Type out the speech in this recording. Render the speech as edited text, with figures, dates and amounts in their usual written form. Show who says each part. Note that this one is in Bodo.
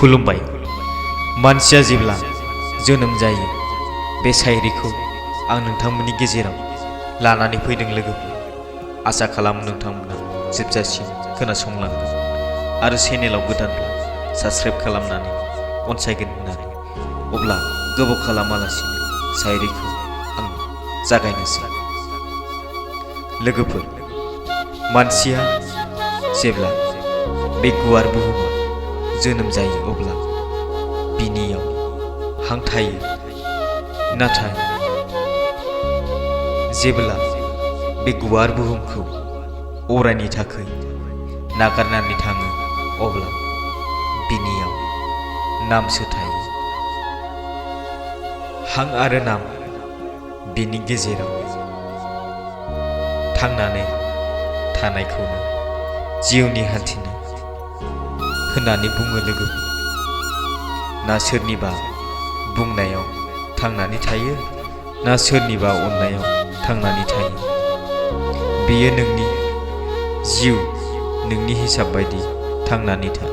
Speaker 1: खुलुमबाय। मानसिया जेब्ला जोनोम जायो बे शायरिखौ आं नोंथांमोननि गेजेराव लानानै फैदों लोगोफोर। आसा खालामो नोंथांमोना जोबजासिम खोनासंलांगोन आरो चेनेलाव गोदानब्ला साबस्क्राइब खालामनानै अनसायगोन होननानै। अब्ला गोबाव खालामालासिनो शायरिखौ आं जागायनोसै। लोगोफोर, मानसिया जेब्ला बे गुवार बुहुमाव जोनोम जायो अब्ला बिनियाव हां थायो, नाथाय जेब्ला बे गुवार बुहुमखौ अरायनि थाखाय नागारनानै थाङो अब्ला बिनियाव नामसो थायो। हां आरो नाम, बेनि गेजेराव थांनानै थानायखौनो जिउनि हान्थिनाय होननानै बुङो लोगोफोर। ना सोरनिबा बुंनायाव थांनानै थायो, ना सोरनिबा अननायाव थांनानै थायो। बेयो नोंनि जिउ, नोंनि हिसाब बायदि थांनानै था।